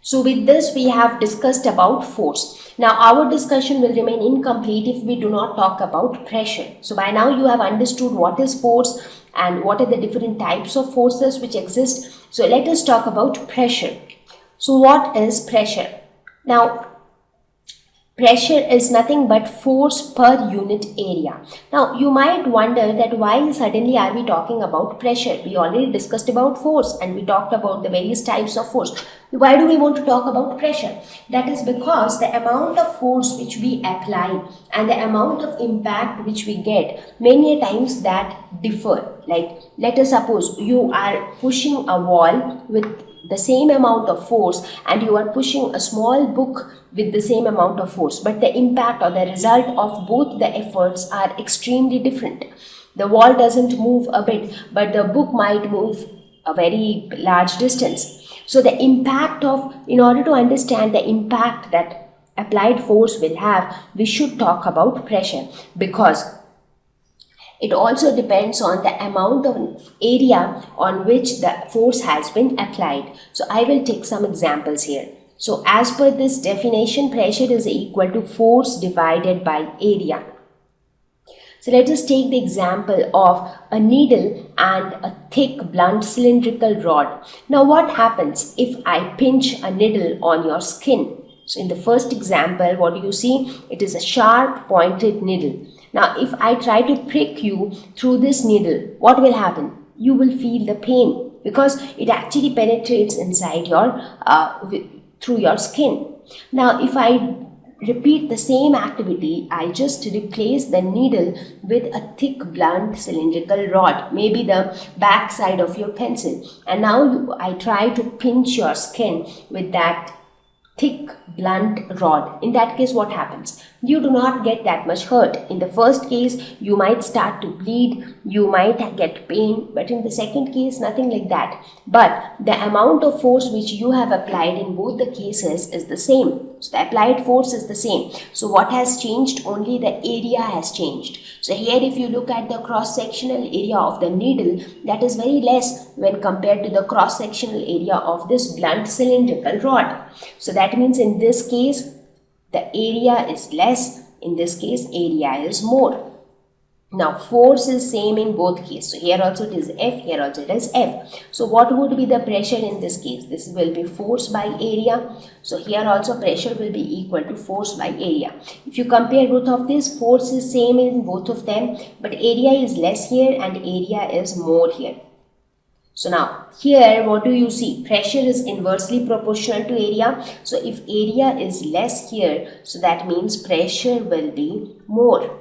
So with this we have discussed about force. Now our discussion will remain incomplete if we do not talk about pressure. So by now you have understood what is force and what are the different types of forces which exist. So let us talk about pressure. So what is pressure? Now pressure is nothing but force per unit area. Now you might wonder that why suddenly are we talking about pressure? We already discussed about force and we talked about the various types of force. Why do we want to talk about pressure? That is because the amount of force which we apply and the amount of impact which we get, many times that differ. Like let us suppose you are pushing a wall with the same amount of force and you are pushing a small book with the same amount of force, but the impact or the result of both the efforts are extremely different. The wall doesn't move a bit, but the book might move a very large distance. So the impact of, in order to understand the impact that applied force will have, we should talk about pressure, because it also depends on the amount of area on which the force has been applied. So I will take some examples here. So as per this definition, pressure is equal to force divided by area. So let us take the example of a needle and a thick blunt cylindrical rod. Now what happens if I pinch a needle on your skin? So in the first example, what do you see? It is a sharp pointed needle. Now if I try to prick you through this needle, what will happen? You will feel the pain because it actually penetrates inside your through your skin. Now if I repeat the same activity, I just replace the needle with a thick blunt cylindrical rod, maybe the back side of your pencil, and now I try to pinch your skin with that thick blunt rod. In that case, what happens? You do not get that much hurt. In the first case, you might start to bleed, you might get pain, but in the second case, nothing like that. But the amount of force which you have applied in both the cases is the same. So the applied force is the same. So what has changed? Only the area has changed. So here if you look at the cross-sectional area of the needle, that is very less when compared to the cross-sectional area of this blunt cylindrical rod. So that means in this case, the area is less. In this case, area is more. Now force is same in both cases. So here also it is F, here also it is F. So what would be the pressure in this case? This will be force by area. So here also pressure will be equal to force by area. If you compare both of these, force is same in both of them, but area is less here and area is more here. So now here what do you see? Pressure is inversely proportional to area. So if area is less here, so that means pressure will be more.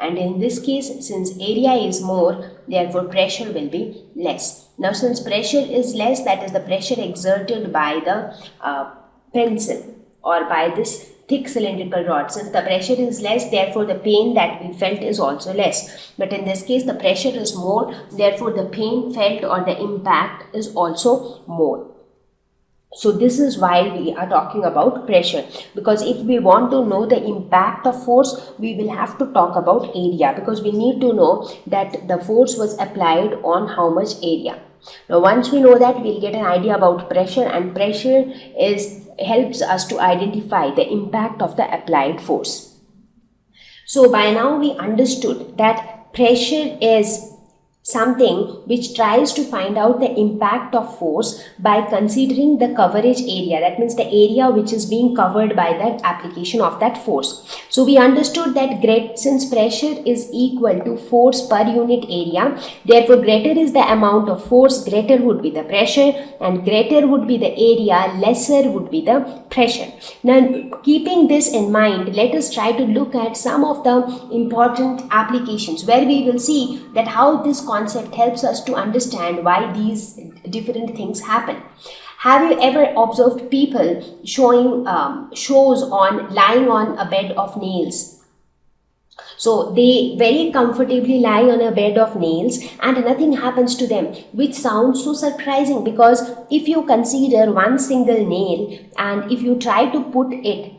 And in this case, since area is more, therefore pressure will be less. Now since pressure is less, that is the pressure exerted by the pencil or by this thick cylindrical rod. Since the pressure is less, therefore the pain that we felt is also less. But in this case, the pressure is more, therefore the pain felt or the impact is also more. So this is why we are talking about pressure, because if we want to know the impact of force, we will have to talk about area, because we need to know that the force was applied on how much area. Now once we know that, we'll get an idea about pressure, and pressure helps us to identify the impact of the applied force. So by now we understood that pressure is something which tries to find out the impact of force by considering the coverage area. That means the area which is being covered by that application of that force. So we understood that since pressure is equal to force per unit area, therefore greater is the amount of force, greater would be the pressure, and greater would be the area, lesser would be the pressure. Now keeping this in mind, let us try to look at some of the important applications where we will see that how this concept helps us to understand why these different things happen. Have you ever observed people showing shows on lying on a bed of nails? So they very comfortably lie on a bed of nails and nothing happens to them, which sounds so surprising, because if you consider one single nail and if you try to put it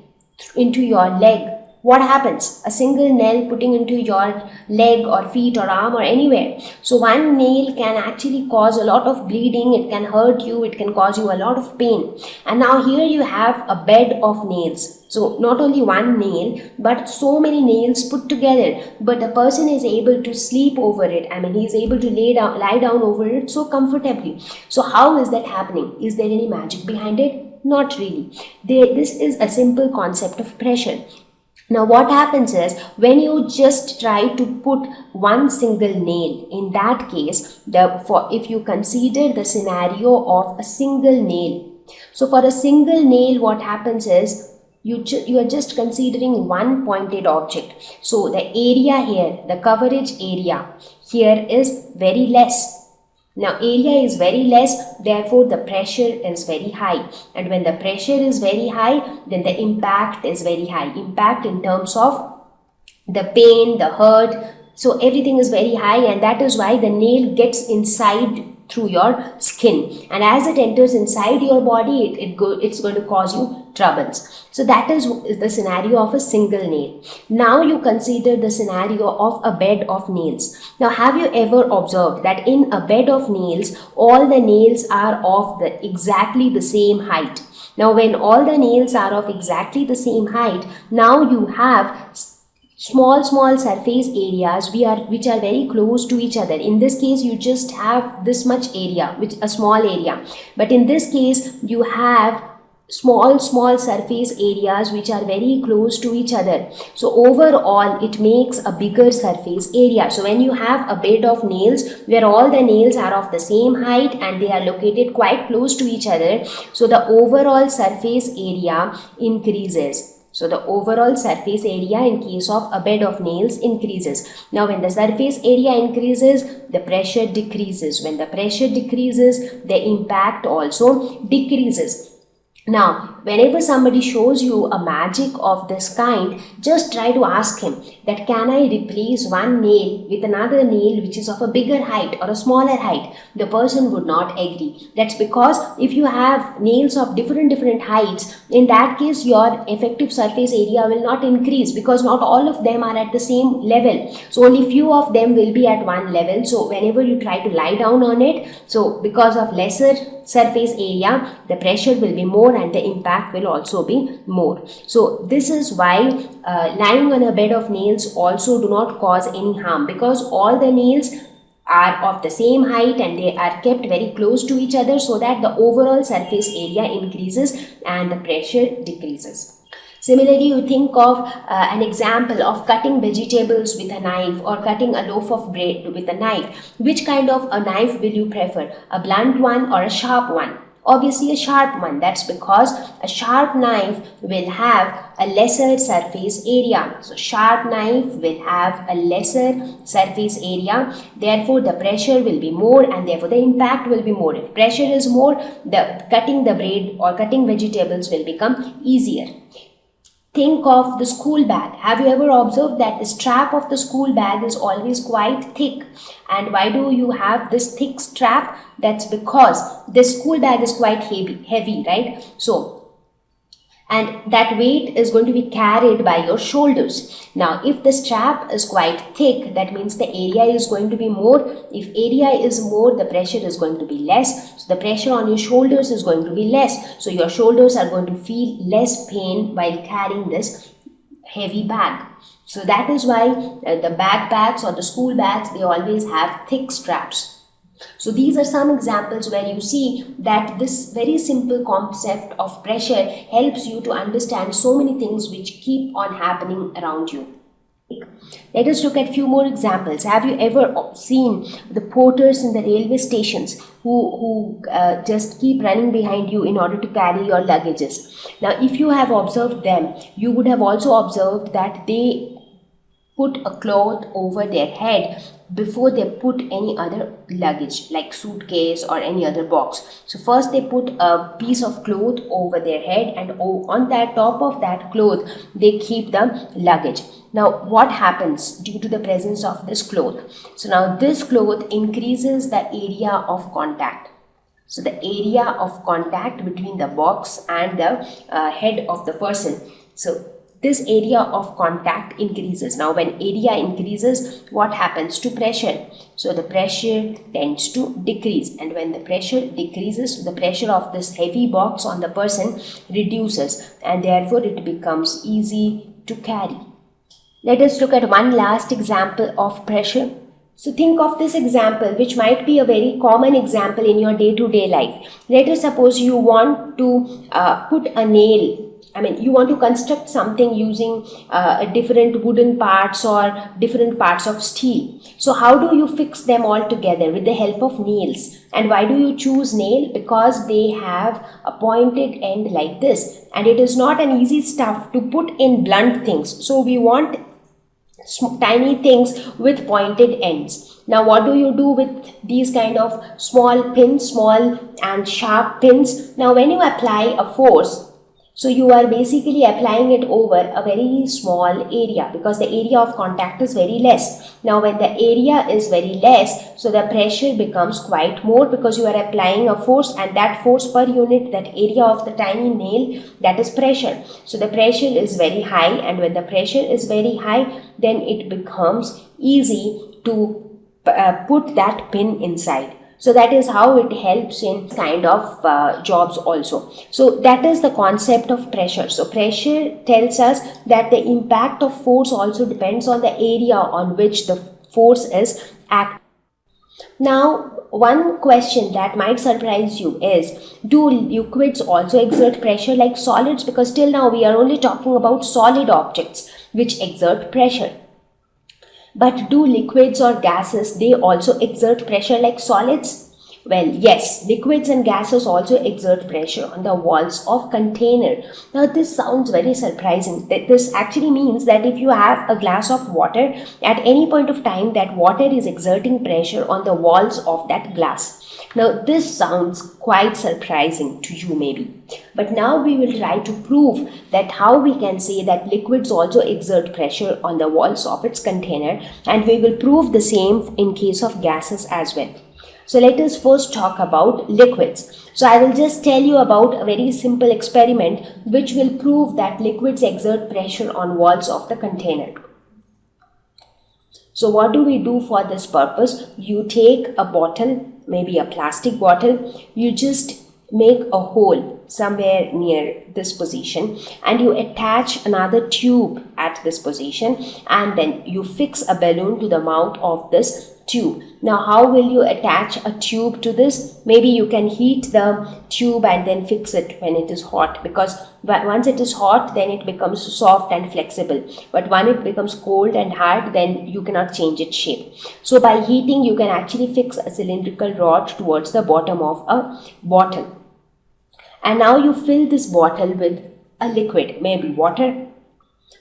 into your leg, what happens? A single nail putting into your leg or feet or arm or anywhere. So one nail can actually cause a lot of bleeding, it can hurt you, it can cause you a lot of pain. And now here you have a bed of nails. So not only one nail, but so many nails put together. But the person is able to sleep over it. I mean, he is able to lie down over it so comfortably. So how is that happening? Is there any magic behind it? Not really. This is a simple concept of pressure. Now what happens is, when you just try to put one single nail, in that case, if you consider the scenario of a single nail. So for a single nail, what happens is, you are just considering one pointed object. So the area here, the coverage area here is very less. Now area is very less, therefore the pressure is very high. And when the pressure is very high, then the impact is very high. Impact in terms of the pain, the hurt, so everything is very high, and that is why the nail gets inside through your skin, and as it enters inside your body, it's going to cause you troubles. So that is the scenario of a single nail. Now you consider the scenario of a bed of nails. Now have you ever observed that in a bed of nails, all the nails are of exactly the same height? Now when all the nails are of exactly the same height, now you have small surface areas which are very close to each other. In this case, you just have this much area, which a small area, but in this case you have small surface areas which are very close to each other. So overall it makes a bigger surface area. So when you have a bed of nails where all the nails are of the same height and they are located quite close to each other, so the overall surface area increases. So the overall surface area in case of a bed of nails increases. Now when the surface area increases, the pressure decreases. When the pressure decreases, the impact also decreases. Now, whenever somebody shows you a magic of this kind, just try to ask him that, can I replace one nail with another nail which is of a bigger height or a smaller height? The person would not agree. That's because if you have nails of different heights, in that case your effective surface area will not increase, because not all of them are at the same level. So only few of them will be at one level. So whenever you try to lie down on it, so because of lesser surface area, the pressure will be more and the impact will also be more. So this is why lying on a bed of nails also do not cause any harm, because all the nails are of the same height and they are kept very close to each other, so that the overall surface area increases and the pressure decreases. Similarly, you think of an example of cutting vegetables with a knife or cutting a loaf of bread with a knife. Which kind of a knife will you prefer? A blunt one or a sharp one? Obviously a sharp one. That's because a sharp knife will have a lesser surface area. So sharp knife will have a lesser surface area. Therefore the pressure will be more and therefore the impact will be more. If pressure is more, the cutting the bread or cutting vegetables will become easier. Think of the school bag. Have you ever observed that the strap of the school bag is always quite thick? And why do you have this thick strap? That's because the school bag is quite heavy, right? So, and that weight is going to be carried by your shoulders. Now, if the strap is quite thick, that means the area is going to be more. If area is more, the pressure is going to be less. So the pressure on your shoulders is going to be less. So your shoulders are going to feel less pain while carrying this heavy bag. So that is why the backpacks or the school bags, they always have thick straps. So these are some examples where you see that this very simple concept of pressure helps you to understand so many things which keep on happening around you. Let us look at few more examples. Have you ever seen the porters in the railway stations who just keep running behind you in order to carry your luggages? Now, if you have observed them, you would have also observed that they put a cloth over their head before they put any other luggage like suitcase or any other box. So first they put a piece of cloth over their head, and on that top of that cloth they keep the luggage. Now what happens due to the presence of this cloth? So now this cloth increases the area of contact. So the area of contact between the box and the head of the person. So this area of contact increases. Now when area increases, what happens to pressure? So the pressure tends to decrease, and when the pressure decreases, the pressure of this heavy box on the person reduces, and therefore it becomes easy to carry. Let us look at one last example of pressure. So think of this example, which might be a very common example in your day-to-day life. Let us suppose you want to put a nail. You want to construct something using different wooden parts or different parts of steel. So how do you fix them all together? With the help of nails. And why do you choose nail? Because they have a pointed end like this. And it is not an easy stuff to put in blunt things. So we want tiny things with pointed ends. Now what do you do with these kind of small pins, small and sharp pins? Now when you apply a force, so you are basically applying it over a very small area, because the area of contact is very less. Now when the area is very less, so the pressure becomes quite more, because you are applying a force, and that force per unit, that area of the tiny nail, that is pressure. So the pressure is very high, and when the pressure is very high, then it becomes easy to put that pin inside. So that is how it helps in kind of jobs also. So that is the concept of pressure. So pressure tells us that the impact of force also depends on the area on which the force is acting. Now, one question that might surprise you is, do liquids also exert pressure like solids? Because till now we are only talking about solid objects which exert pressure. But do liquids or gases, they also exert pressure like solids? Well, yes, liquids and gases also exert pressure on the walls of container. Now this sounds very surprising. This actually means that if you have a glass of water, at any point of time that water is exerting pressure on the walls of that glass. Now this sounds quite surprising to you maybe. But now we will try to prove that how we can say that liquids also exert pressure on the walls of its container, and we will prove the same in case of gases as well. So let us first talk about liquids. So I will just tell you about a very simple experiment which will prove that liquids exert pressure on walls of the container. So what do we do for this purpose? You take a bottle, maybe a plastic bottle, you just make a hole somewhere near this position, and you attach another tube at this position, and then you fix a balloon to the mouth of this tube. Now how will you attach a tube to this? Maybe you can heat the tube and then fix it when it is hot, because once it is hot then it becomes soft and flexible, but when it becomes cold and hard then you cannot change its shape. So by heating you can actually fix a cylindrical rod towards the bottom of a bottle, and now you fill this bottle with a liquid, maybe water.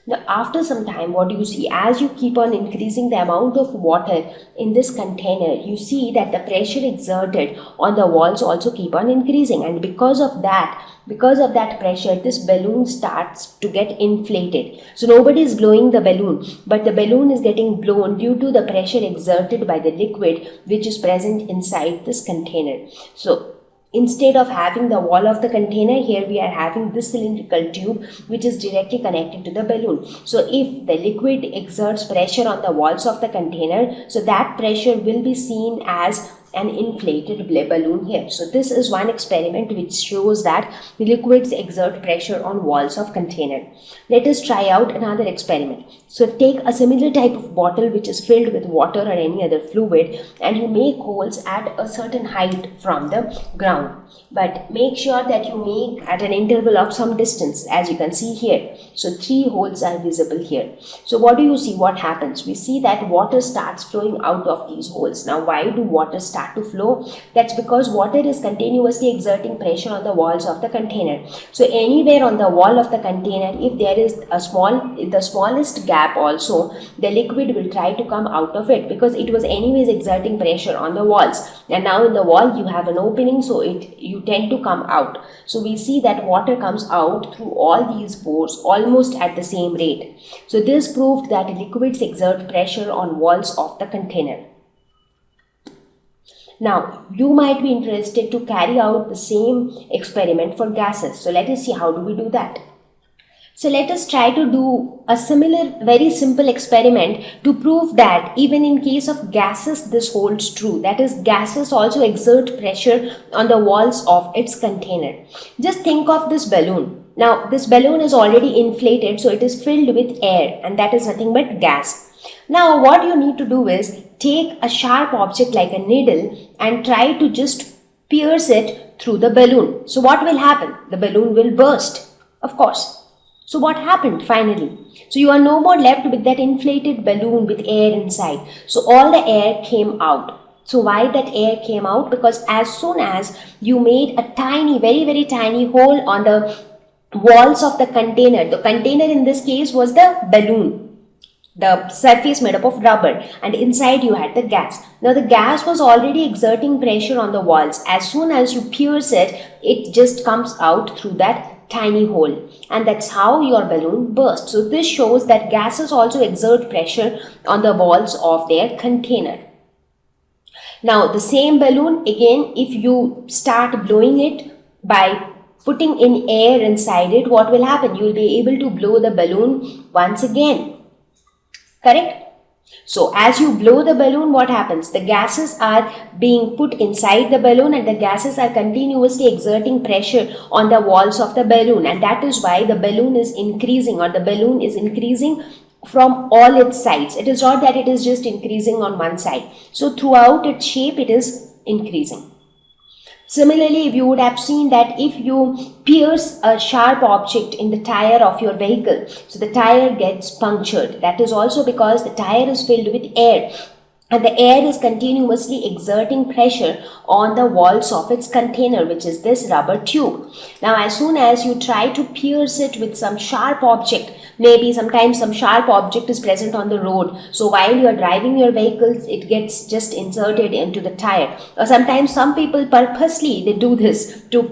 Now after some time, what do you see? As you keep on increasing the amount of water in this container, you see that the pressure exerted on the walls also keep on increasing, and because of that pressure, this balloon starts to get inflated. So nobody is blowing the balloon, but the balloon is getting blown due to the pressure exerted by the liquid which is present inside this container. So instead of having the wall of the container, here we are having this cylindrical tube which is directly connected to the balloon. So if the liquid exerts pressure on the walls of the container, so that pressure will be seen as an inflated balloon here. So this is one experiment which shows that liquids exert pressure on walls of container. Let us try out another experiment. So take a similar type of bottle which is filled with water or any other fluid, and you make holes at a certain height from the ground. But make sure that you make at an interval of some distance, as you can see here. So 3 holes are visible here. So what do you see? What happens? We see that water starts flowing out of these holes. Now why do water start to flow? That's because water is continuously exerting pressure on the walls of the container. So anywhere on the wall of the container, if there is the smallest gap also, the liquid will try to come out of it, because it was anyways exerting pressure on the walls, and now in the wall you have an opening, so you tend to come out. So we see that water comes out through all these pores almost at the same rate. So this proved that liquids exert pressure on walls of the container. Now, you might be interested to carry out the same experiment for gases. So let us see how do we do that. So let us try to do a similar, very simple experiment to prove that even in case of gases, this holds true. That is, gases also exert pressure on the walls of its container. Just think of this balloon. Now, this balloon is already inflated, so it is filled with air, and that is nothing but gas. Now, what you need to do is take a sharp object like a needle and try to just pierce it through the balloon. So what will happen? The balloon will burst, of course. So what happened finally? So you are no more left with that inflated balloon with air inside. So all the air came out. So why that air came out? Because as soon as you made a tiny, very, very tiny hole on the walls of the container in this case was the balloon, the surface made up of rubber, and inside you had the gas. Now the gas was already exerting pressure on the walls. As soon as you pierce it, it just comes out through that tiny hole, and that's how your balloon bursts. So this shows that gases also exert pressure on the walls of their container. Now the same balloon, again, if you start blowing it by putting in air inside it, what will happen? You will be able to blow the balloon once again. Correct? So as you blow the balloon, what happens? The gases are being put inside the balloon, and the gases are continuously exerting pressure on the walls of the balloon, and that is why the balloon is increasing, or the balloon is increasing from all its sides. It is not that it is just increasing on one side. So throughout its shape, it is increasing. Similarly, you would have seen that if you pierce a sharp object in the tire of your vehicle, so the tire gets punctured. That is also because the tire is filled with air, and the air is continuously exerting pressure on the walls of its container, which is this rubber tube. Now, as soon as you try to pierce it with some sharp object, maybe sometimes some sharp object is present on the road, so while you are driving your vehicles, it gets just inserted into the tire. Or sometimes some people purposely they do this to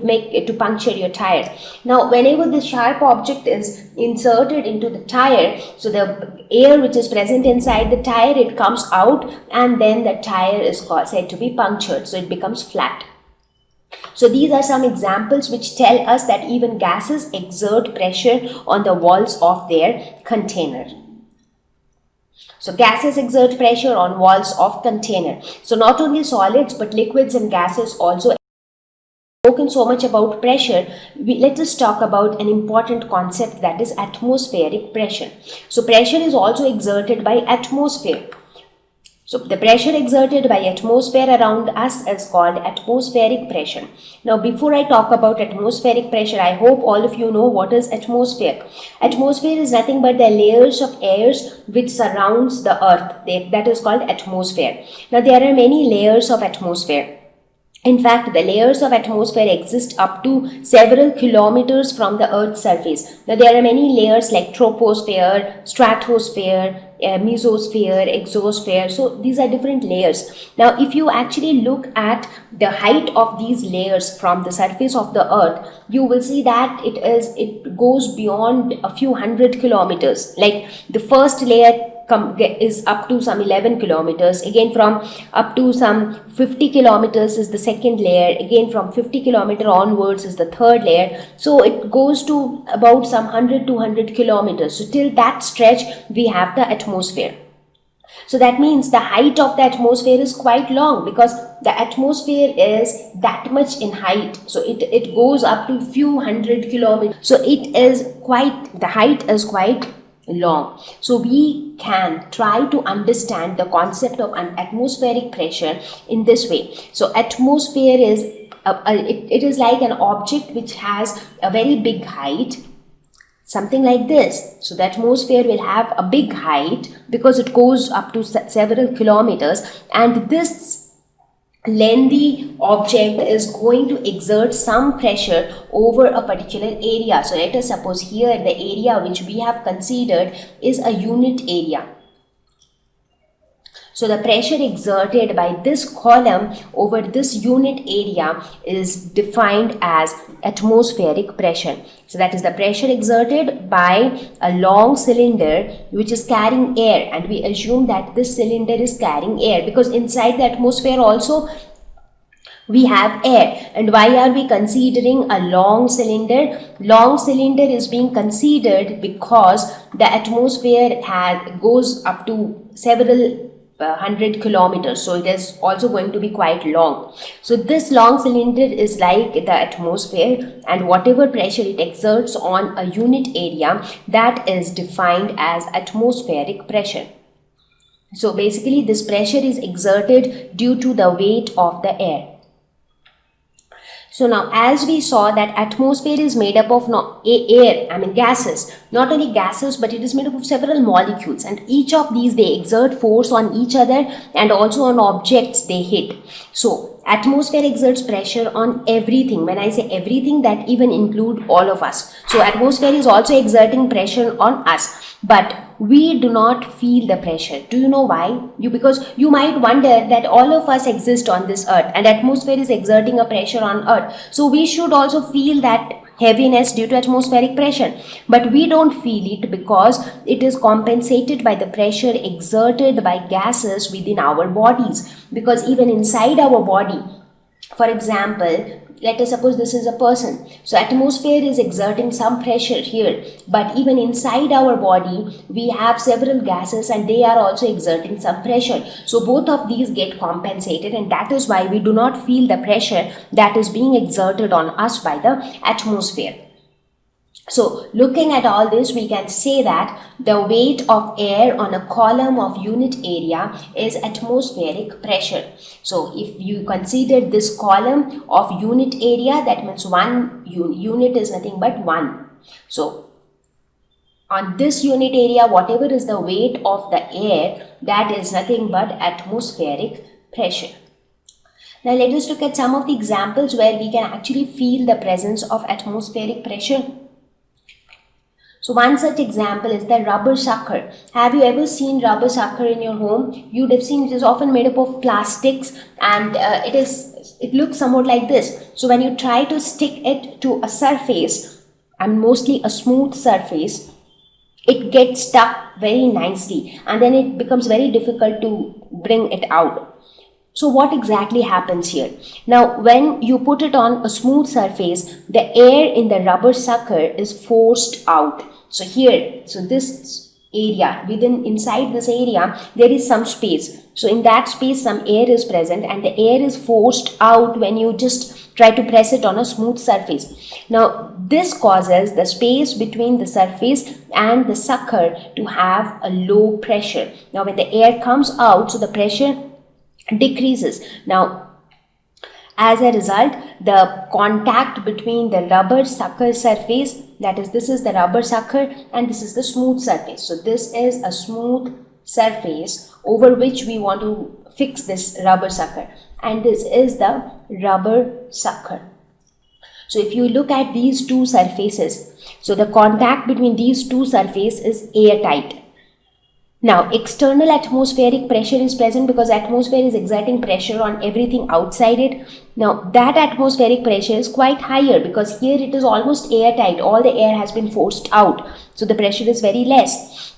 puncture your tire. Now, whenever the sharp object is inserted into the tire, so the air which is present inside the tire, it comes out, and then the tire is said to be punctured, so it becomes flat. So these are some examples which tell us that even gases exert pressure on the walls of their container. So gases exert pressure on walls of container. So not only solids but liquids and gases also. Spoken so much about pressure, let us talk about an important concept, that is atmospheric pressure. So pressure is also exerted by atmosphere. So the pressure exerted by atmosphere around us is called atmospheric pressure. Now before I talk about atmospheric pressure, I hope all of you know what is atmosphere. Atmosphere is nothing but the layers of airs which surrounds the earth. That is called atmosphere. Now there are many layers of atmosphere. In fact, the layers of atmosphere exist up to several kilometers from the Earth's surface. Now, there are many layers like troposphere, stratosphere, mesosphere, exosphere. So, these are different layers. Now, if you actually look at the height of these layers from the surface of the Earth, you will see that it goes beyond a few hundred kilometers. Like the first layer is up to some 11 kilometers. Again, from up to some 50 kilometers is the second layer. Again, from 50 kilometer onwards is the third layer. So it goes to about some 100-200 kilometers. So till that stretch, we have the atmosphere. So that means the height of the atmosphere is quite long, because the atmosphere is that much in height. So it goes up to few hundred kilometers. So the height is quite long. So we can try to understand the concept of an atmospheric pressure in this way. So atmosphere is it is like an object which has a very big height, something like this. So the atmosphere will have a big height because it goes up to several kilometers, and this lengthy object is going to exert some pressure over a particular area. So let us suppose here the area which we have considered is a unit area. So the pressure exerted by this column over this unit area is defined as atmospheric pressure. So that is the pressure exerted by a long cylinder which is carrying air, and we assume that this cylinder is carrying air because inside the atmosphere also we have air. And why are we considering a long cylinder? Long cylinder is being considered because the atmosphere goes up to several 100 kilometers, so it is also going to be quite long. So this long cylinder is like the atmosphere, and whatever pressure it exerts on a unit area, that is defined as atmospheric pressure. So basically this pressure is exerted due to the weight of the air. So now, as we saw that atmosphere is made up of gases, not only gases, but it is made up of several molecules, and each of these, they exert force on each other and also on objects they hit. So atmosphere exerts pressure on everything. When I say everything, that even include all of us. So atmosphere is also exerting pressure on us, but we do not feel the pressure. Do you know why? Because you might wonder that all of us exist on this earth and atmosphere is exerting a pressure on earth. So we should also feel that heaviness due to atmospheric pressure. But we don't feel it because it is compensated by the pressure exerted by gases within our bodies. Because even inside our body, for example, let us suppose this is a person. So atmosphere is exerting some pressure here, but even inside our body we have several gases and they are also exerting some pressure. So both of these get compensated, and that is why we do not feel the pressure that is being exerted on us by the atmosphere. So looking at all this, we can say that the weight of air on a column of unit area is atmospheric pressure. So if you consider this column of unit area, that means one unit is nothing but 1. So on this unit area, whatever is the weight of the air, that is nothing but atmospheric pressure. Now let us look at some of the examples where we can actually feel the presence of atmospheric pressure. So one such example is the rubber sucker. Have you ever seen rubber sucker in your home? You would have seen it is often made up of plastics, and it looks somewhat like this. So when you try to stick it to a surface, and mostly a smooth surface, it gets stuck very nicely, and then it becomes very difficult to bring it out. So what exactly happens here? Now when you put it on a smooth surface, the air in the rubber sucker is forced out. So here, so this area, inside this area, there is some space. So in that space some air is present, and the air is forced out when you just try to press it on a smooth surface. Now this causes the space between the surface and the sucker to have a low pressure. Now when the air comes out, so the pressure decreases. Now as a result, the contact between the rubber sucker surface, that is, this is the rubber sucker and this is the smooth surface. So this is a smooth surface over which we want to fix this rubber sucker, and this is the rubber sucker. So if you look at these two surfaces, so the contact between these two surfaces is airtight. Now external atmospheric pressure is present because atmosphere is exerting pressure on everything outside it. Now that atmospheric pressure is quite higher because here it is almost airtight, all the air has been forced out, so the pressure is very less.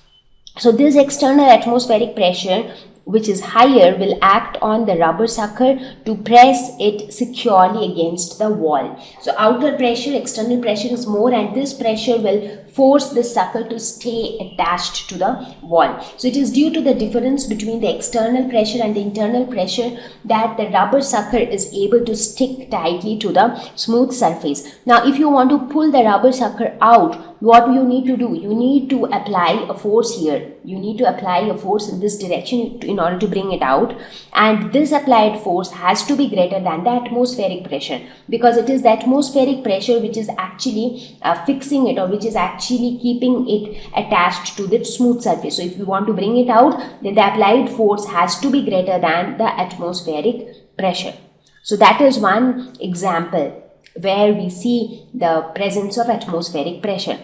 So this external atmospheric pressure, which is higher, will act on the rubber sucker to press it securely against the wall. So outer pressure, external pressure is more, and this pressure will force the sucker to stay attached to the wall. So it is due to the difference between the external pressure and the internal pressure that the rubber sucker is able to stick tightly to the smooth surface. Now if you want to pull the rubber sucker out, what do you need to do? You need to apply a force here. You need to apply a force in this direction in order to bring it out, and this applied force has to be greater than the atmospheric pressure, because it is the atmospheric pressure which is actually fixing it, or which is actually keeping it attached to the smooth surface. So if you want to bring it out, then the applied force has to be greater than the atmospheric pressure. So that is one example where we see the presence of atmospheric pressure.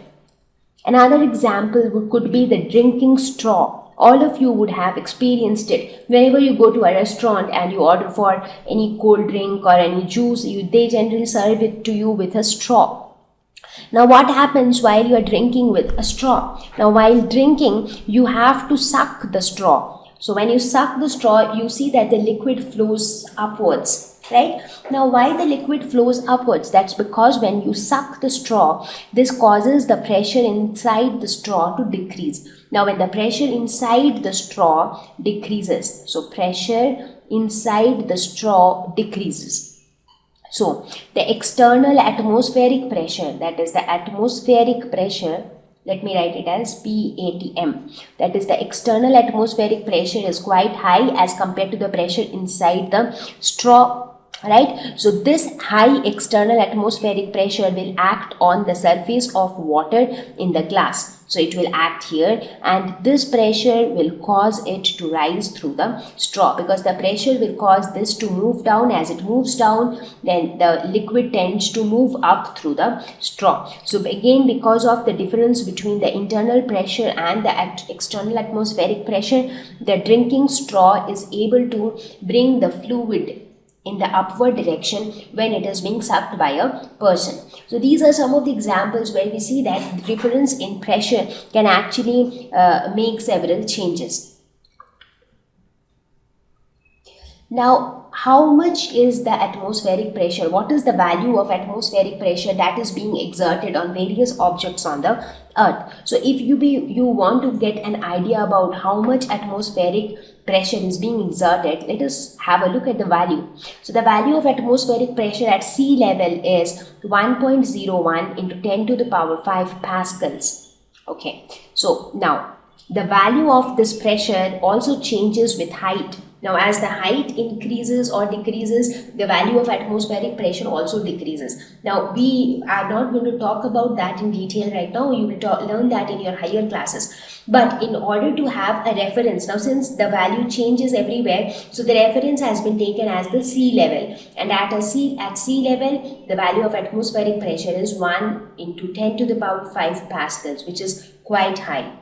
Another example could be the drinking straw. All of you would have experienced it. Whenever you go to a restaurant and you order for any cold drink or any juice, they generally serve it to you with a straw. Now what happens while you are drinking with a straw? Now while drinking, you have to suck the straw. So when you suck the straw, you see that the liquid flows upwards. right? Now, why the liquid flows upwards? That's because when you suck the straw, this causes the pressure inside the straw to decrease. Now, when the pressure inside the straw decreases, so pressure inside the straw decreases. So, the external atmospheric pressure, that is the atmospheric pressure, let me write it as PATM. That is the external atmospheric pressure is quite high as compared to the pressure inside the straw, right? So this high external atmospheric pressure will act on the surface of water in the glass. So it will act here, and this pressure will cause it to rise through the straw, because the pressure will cause this to move down. As it moves down, then the liquid tends to move up through the straw. So again, because of the difference between the internal pressure and the external atmospheric pressure, the drinking straw is able to bring the fluid in the upward direction when it is being sucked by a person. So these are some of the examples where we see that the difference in pressure can actually make several changes. Now, how much is the atmospheric pressure? What is the value of atmospheric pressure that is being exerted on various objects on the earth? So if you want to get an idea about how much atmospheric pressure is being exerted, let us have a look at the value. So the value of atmospheric pressure at sea level is 1.01 into 10 to the power 5 pascals. Okay, so now the value of this pressure also changes with height. Now, as the height increases or decreases, the value of atmospheric pressure also decreases. Now, we are not going to talk about that in detail right now. You will learn that in your higher classes. But in order to have a reference, now since the value changes everywhere, so the reference has been taken as the sea level. And at sea level, the value of atmospheric pressure is 1 into 10 to the power 5 pascals, which is quite high.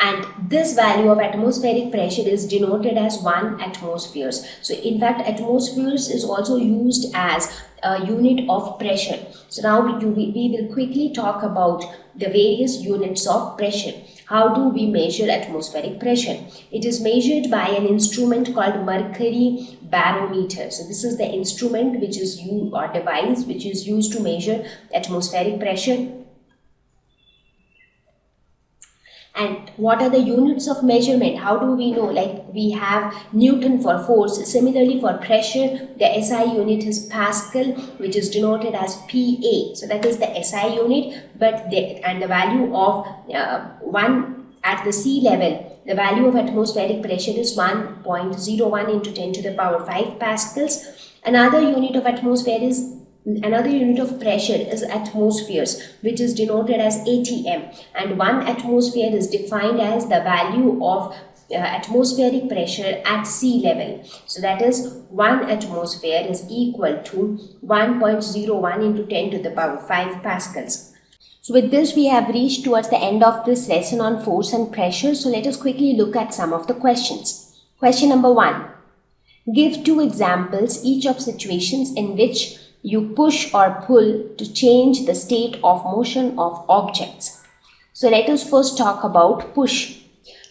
And this value of atmospheric pressure is denoted as 1 atmospheres. So in fact, atmospheres is also used as a unit of pressure. So now we will quickly talk about the various units of pressure. How do we measure atmospheric pressure? It is measured by an instrument called mercury barometer. So this is the instrument which is used, or device which is used to measure atmospheric pressure. And what are the units of measurement? How do we know? Like we have Newton for force. Similarly for pressure, the SI unit is Pascal, which is denoted as PA. So that is the SI unit. But the value of 1 at the sea level, the value of atmospheric pressure is 1.01 into 10 to the power 5 pascals. Another unit of pressure is atmospheres, which is denoted as ATM, and 1 atmosphere is defined as the value of atmospheric pressure at sea level. So that is 1 atmosphere is equal to 1.01 into 10 to the power 5 pascals. So with this, we have reached towards the end of this lesson on force and pressure. So let us quickly look at some of the questions. Question number 1. Give 2 examples each of situations in which you push or pull to change the state of motion of objects. So let us first talk about push.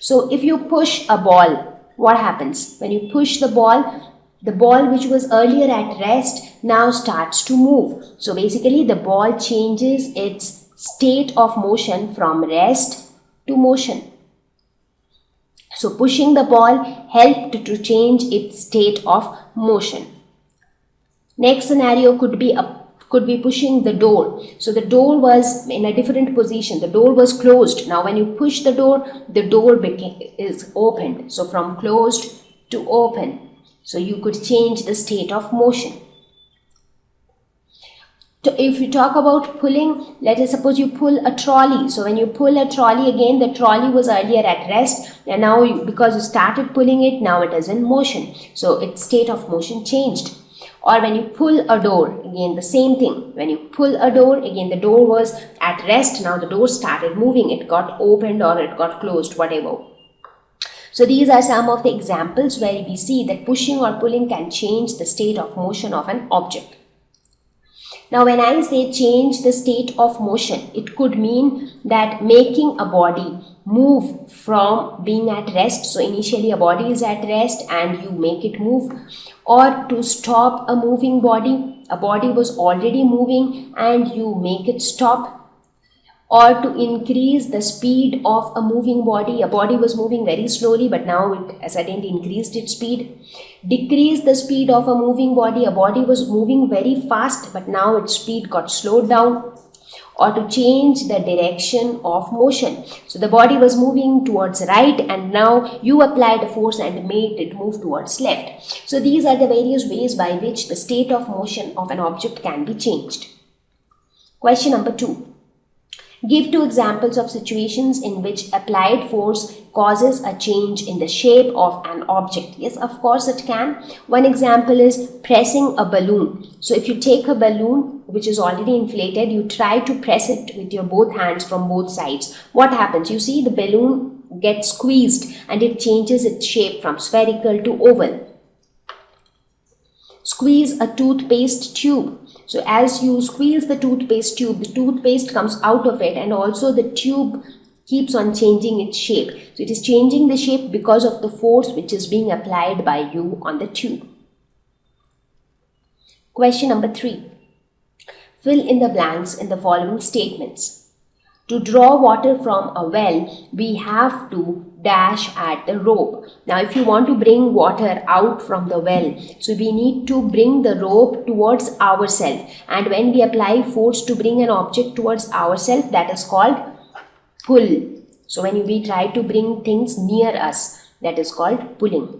So if you push a ball, what happens? When you push the ball which was earlier at rest now starts to move. So basically the ball changes its state of motion from rest to motion. So pushing the ball helped to change its state of motion. Next scenario could be pushing the door. So the door was in a different position. The door was closed. Now when you push the door is opened. So from closed to open. So you could change the state of motion. So if you talk about pulling, let us suppose you pull a trolley. So when you pull a trolley, again the trolley was earlier at rest, and now because you started pulling it, now it is in motion. So its state of motion changed. Or when you pull a door, again the same thing. When you pull a door, again the door was at rest, now the door started moving. It got opened or it got closed, whatever. So these are some of the examples where we see that pushing or pulling can change the state of motion of an object. Now when I say change the state of motion, it could mean that making a body move from being at rest. So initially a body is at rest and you make it move, or to stop a moving body. A body was already moving and you make it stop, or to increase the speed of a moving body. A body was moving very slowly, but now it suddenly increased its speed. Decrease the speed of a moving body. A body was moving very fast, but now its speed got slowed down. Or to change the direction of motion. So the body was moving towards right and now you applied a force and made it move towards left. So these are the various ways by which the state of motion of an object can be changed. Question number 2. Give 2 examples of situations in which applied force causes a change in the shape of an object. Yes, of course it can. One example is pressing a balloon. So if you take a balloon which is already inflated, you try to press it with your both hands from both sides. What happens? You see the balloon gets squeezed and it changes its shape from spherical to oval. Squeeze a toothpaste tube. So as you squeeze the toothpaste tube, the toothpaste comes out of it and also the tube keeps on changing its shape. So it is changing the shape because of the force which is being applied by you on the tube. Question number 3. Fill in the blanks in the following statements. To draw water from a well, we have to dash at the rope. Now if you want to bring water out from the well, so we need to bring the rope towards ourselves, and when we apply force to bring an object towards ourselves, that is called pull. So when we try to bring things near us, that is called pulling.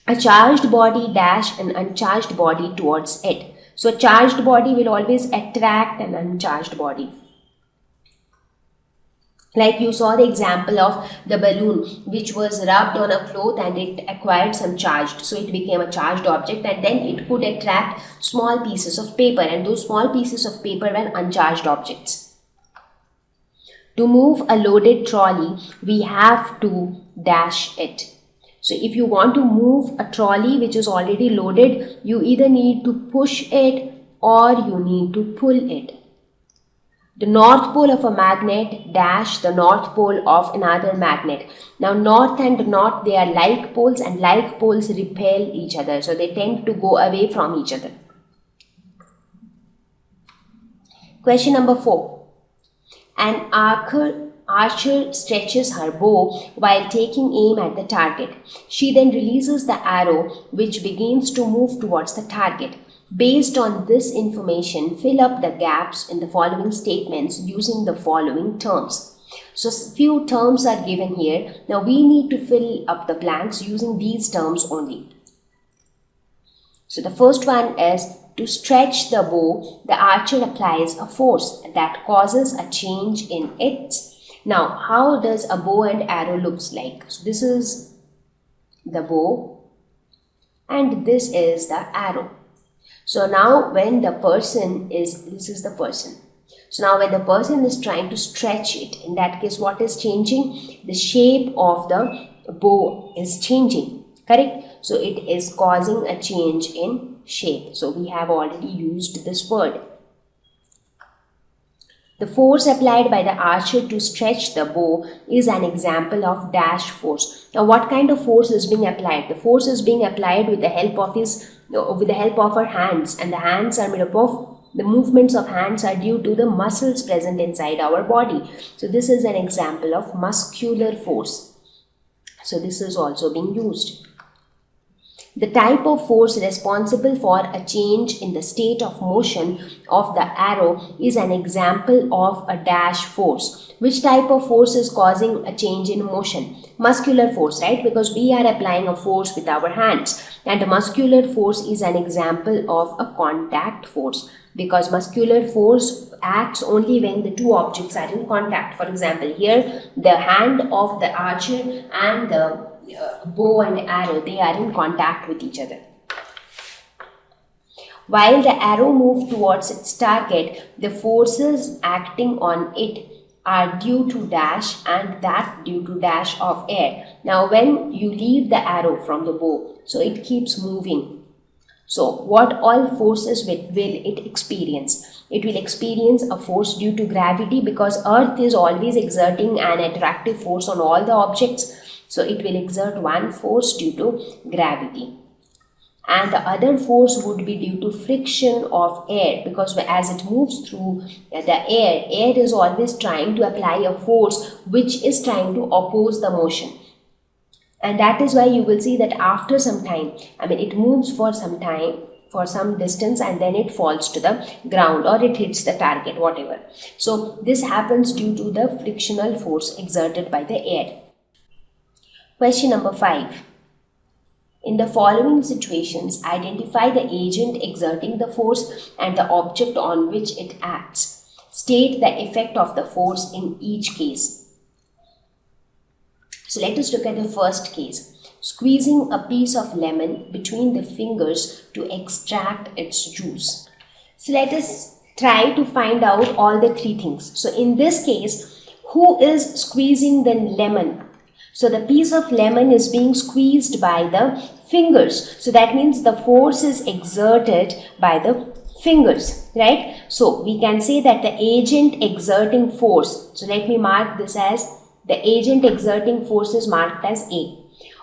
A charged body dash an uncharged body towards it. So a charged body will always attract an uncharged body. Like you saw the example of the balloon which was rubbed on a cloth and it acquired some charge. So it became a charged object and then it could attract small pieces of paper, and those small pieces of paper were uncharged objects. To move a loaded trolley, we have to dash it. So if you want to move a trolley which is already loaded, you either need to push it or you need to pull it. The north pole of a magnet dash the north pole of another magnet. Now north and north, they are like poles and like poles repel each other. So they tend to go away from each other. Question number 4. An archer stretches her bow while taking aim at the target. She then releases the arrow which begins to move towards the target. Based on this information, fill up the gaps in the following statements using the following terms. So few terms are given here. Now we need to fill up the blanks using these terms only. So the first one is to stretch the bow, the archer applies a force that causes a change in it. Now how does a bow and arrow looks like? So this is the bow and this is the arrow. So now when the person is, this is the person. So now when the person is trying to stretch it, in that case what is changing? The shape of the bow is changing, correct? So it is causing a change in shape. So we have already used this word. The force applied by the archer to stretch the bow is an example of dash force. Now what kind of force is being applied? The force is being applied with the help of her hands, and the hands are made up of, the movements of hands are due to the muscles present inside our body. So this is an example of muscular force. So this is also being used. The type of force responsible for a change in the state of motion of the arrow is an example of a dash force. Which type of force is causing a change in motion? Muscular force, right? Because we are applying a force with our hands, and a muscular force is an example of a contact force, because muscular force acts only when the two objects are in contact. For example, here the hand of the archer and the bow and arrow, they are in contact with each other. While the arrow moves towards its target, the forces acting on it are due to dash and that due to dash of air. Now when you leave the arrow from the bow, so it keeps moving. So what all forces will it experience? It will experience a force due to gravity, because Earth is always exerting an attractive force on all the objects. So it will exert one force due to gravity. And the other force would be due to friction of air, because as it moves through the air is always trying to apply a force which is trying to oppose the motion. And that is why you will see that after some time, it moves for some time, for some distance, and then it falls to the ground or it hits the target, whatever. So this happens due to the frictional force exerted by the air. Question number 5. In the following situations, identify the agent exerting the force and the object on which it acts. State the effect of the force in each case. So let us look at the first case. Squeezing a piece of lemon between the fingers to extract its juice. So let us try to find out all the three things. So in this case, who is squeezing the lemon? So the piece of lemon is being squeezed by the fingers. So that means the force is exerted by the fingers, right? So we can say that the agent exerting force. So let me mark this as the agent exerting force is marked as A.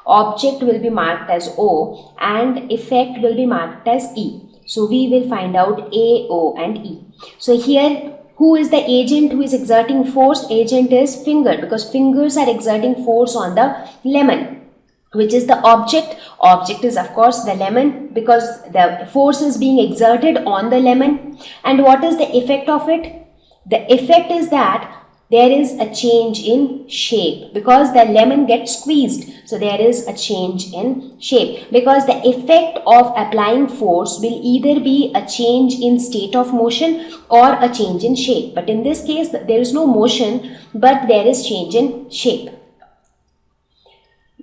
Object will be marked as O and effect will be marked as E. So we will find out A, O and E. So here, who is the agent who is exerting force? Agent is finger, because fingers are exerting force on the lemon. Which is the object? Object is of course the lemon, because the force is being exerted on the lemon. And what is the effect of it? The effect is that there is a change in shape, because the lemon gets squeezed. So there is a change in shape, because the effect of applying force will either be a change in state of motion or a change in shape. But in this case, there is no motion, but there is change in shape.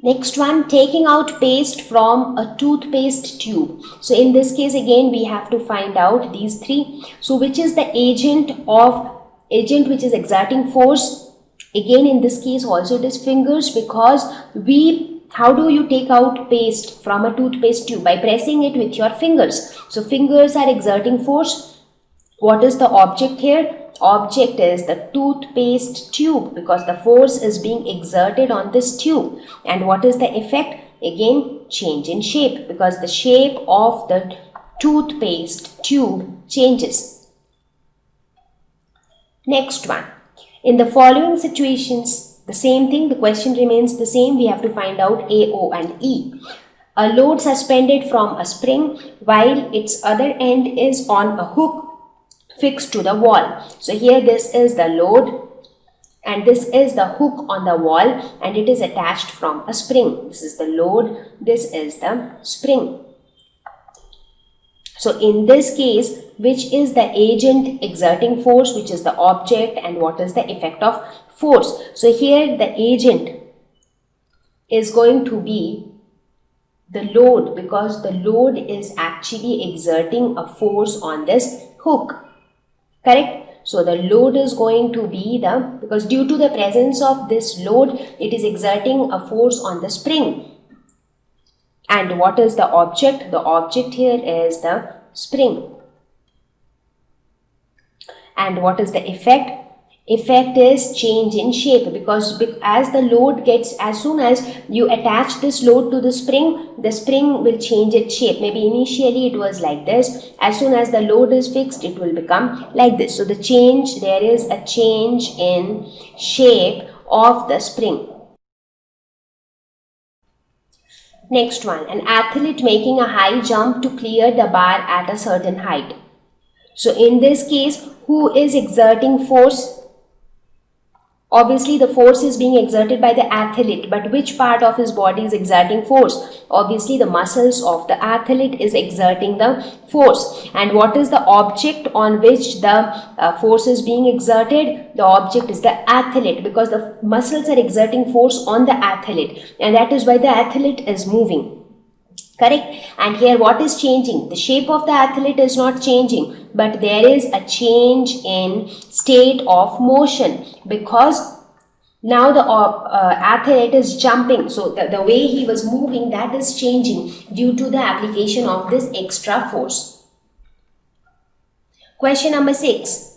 Next one, taking out paste from a toothpaste tube. So in this case, again, we have to find out these three. So which is the agent which is exerting force? Again, in this case also it is fingers, because how do you take out paste from a toothpaste tube? By pressing it with your fingers. So fingers are exerting force. What is the object here? Object is the toothpaste tube, because the force is being exerted on this tube. And what is the effect? Again, change in shape, because the shape of the toothpaste tube changes. Next one, in the following situations, the same thing, the question remains the same. We have to find out A, O and E. A load suspended from a spring while its other end is on a hook fixed to the wall. So here this is the load and this is the hook on the wall, and it is attached from a spring. This is the load, this is the spring. So in this case, which is the agent exerting force, which is the object, and what is the effect of force? So here the agent is going to be the load, because the load is actually exerting a force on this hook. Correct? So the load is going to be because due to the presence of this load, it is exerting a force on the spring. And what is the object? The object here is the spring. And what is the effect? Effect is change in shape, because as the load as soon as you attach this load to the spring will change its shape. Maybe initially it was like this. As soon as the load is fixed, it will become like this. So there is a change in shape of the spring. Next one, an athlete making a high jump to clear the bar at a certain height. So in this case, who is exerting force? Obviously, the force is being exerted by the athlete, but which part of his body is exerting force? Obviously, the muscles of the athlete is exerting the force. And what is the object on which the force is being exerted? The object is the athlete, because the muscles are exerting force on the athlete, and that is why the athlete is moving. Correct? And here what is changing? The shape of the athlete is not changing, but there is a change in state of motion, because Now the athlete is jumping, so the way he was moving, that is changing due to the application of this extra force. Question number 6.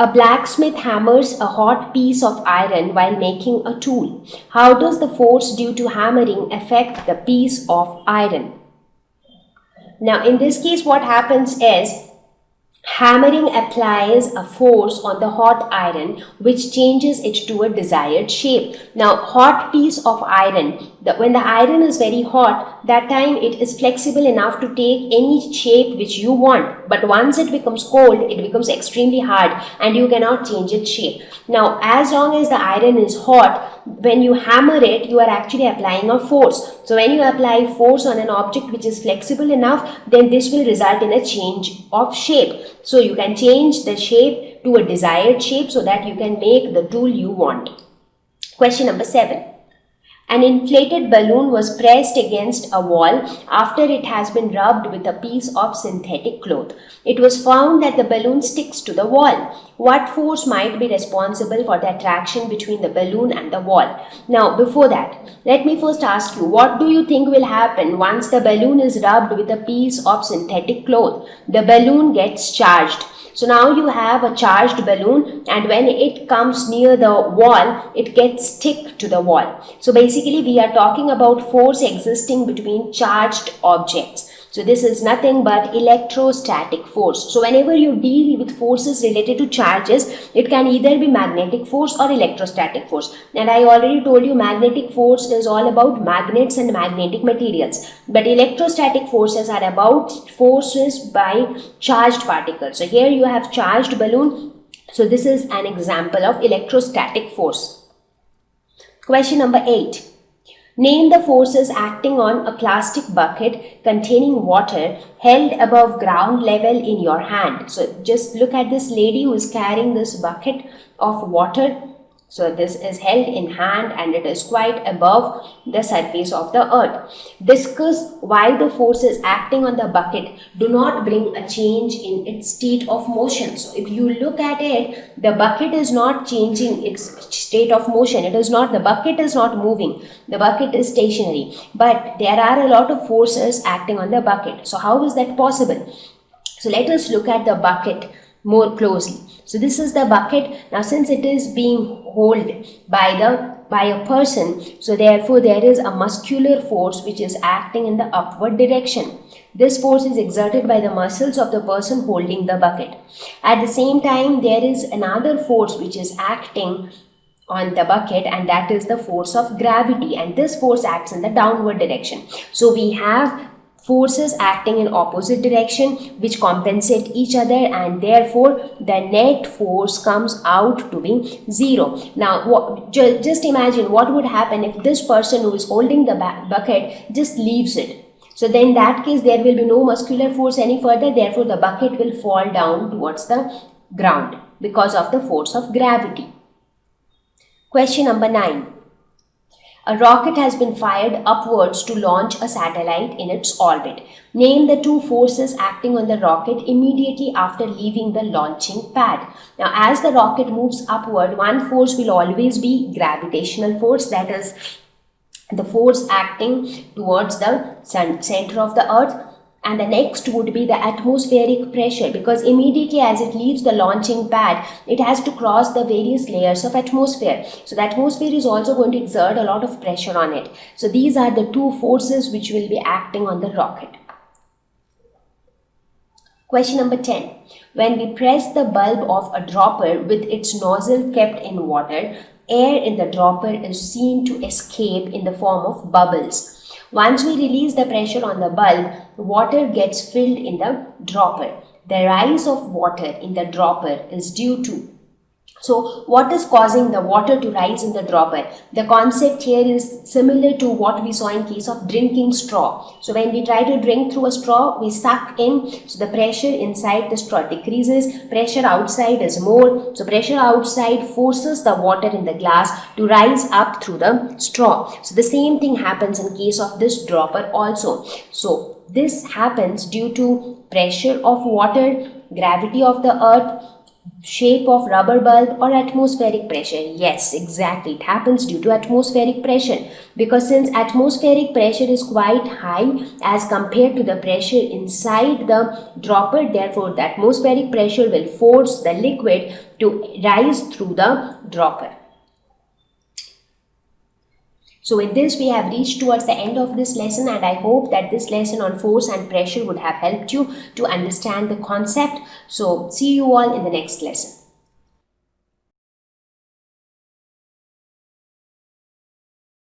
A blacksmith hammers a hot piece of iron while making a tool. How does the force due to hammering affect the piece of iron? Now in this case, what happens is, hammering applies a force on the hot iron which changes it to a desired shape. Now hot piece of iron, when the iron is very hot, that time it is flexible enough to take any shape which you want. But once it becomes cold, it becomes extremely hard and you cannot change its shape. Now as long as the iron is hot, when you hammer it, you are actually applying a force. So when you apply force on an object which is flexible enough, then this will result in a change of shape. So you can change the shape to a desired shape so that you can make the tool you want. Question number 7. An inflated balloon was pressed against a wall after it has been rubbed with a piece of synthetic cloth. It was found that the balloon sticks to the wall. What force might be responsible for the attraction between the balloon and the wall? Now, before that, let me first ask you, what do you think will happen once the balloon is rubbed with a piece of synthetic cloth? The balloon gets charged. So now you have a charged balloon, and when it comes near the wall, it gets stick to the wall. So basically we are talking about force existing between charged objects. So this is nothing but electrostatic force. So whenever you deal with forces related to charges, it can either be magnetic force or electrostatic force. And I already told you magnetic force is all about magnets and magnetic materials. But electrostatic forces are about forces by charged particles. So here you have charged balloon. So this is an example of electrostatic force. Question number 8. Name the forces acting on a plastic bucket containing water held above ground level in your hand. So just look at this lady who is carrying this bucket of water. So this is held in hand and it is quite above the surface of the earth. Discuss why the forces acting on the bucket do not bring a change in its state of motion. So if you look at it, the bucket is not changing its state of motion. The bucket is not moving. The bucket is stationary. But there are a lot of forces acting on the bucket. So how is that possible? So let us look at the bucket more closely. So this is the bucket. Now since it is being held by a person, so therefore there is a muscular force which is acting in the upward direction. This force is exerted by the muscles of the person holding the bucket. At the same time, there is another force which is acting on the bucket, and that is the force of gravity, and this force acts in the downward direction. So we have forces acting in opposite direction which compensate each other, and therefore the net force comes out to be 0. Now just imagine what would happen if this person who is holding the bucket just leaves it. So then in that case there will be no muscular force any further, therefore the bucket will fall down towards the ground because of the force of gravity. Question number 9. A rocket has been fired upwards to launch a satellite in its orbit. Name the two forces acting on the rocket immediately after leaving the launching pad. Now, as the rocket moves upward, one force will always be gravitational force, that is the force acting towards the center of the earth. And the next would be the atmospheric pressure, because immediately as it leaves the launching pad, it has to cross the various layers of atmosphere. So the atmosphere is also going to exert a lot of pressure on it. So these are the two forces which will be acting on the rocket. Question number 10. When we press the bulb of a dropper with its nozzle kept in water, air in the dropper is seen to escape in the form of bubbles. Once we release the pressure on the bulb, water gets filled in the dropper. The rise of water in the dropper is due to. So what is causing the water to rise in the dropper? The concept here is similar to what we saw in case of drinking straw. So when we try to drink through a straw, we suck in, so the pressure inside the straw decreases, pressure outside is more. So pressure outside forces the water in the glass to rise up through the straw. So the same thing happens in case of this dropper also. So this happens due to pressure of water, gravity of the earth, shape of rubber bulb or atmospheric pressure? Yes, exactly. It happens due to atmospheric pressure, because since atmospheric pressure is quite high as compared to the pressure inside the dropper, therefore the atmospheric pressure will force the liquid to rise through the dropper. So with this, we have reached towards the end of this lesson, and I hope that this lesson on force and pressure would have helped you to understand the concept. So see you all in the next lesson.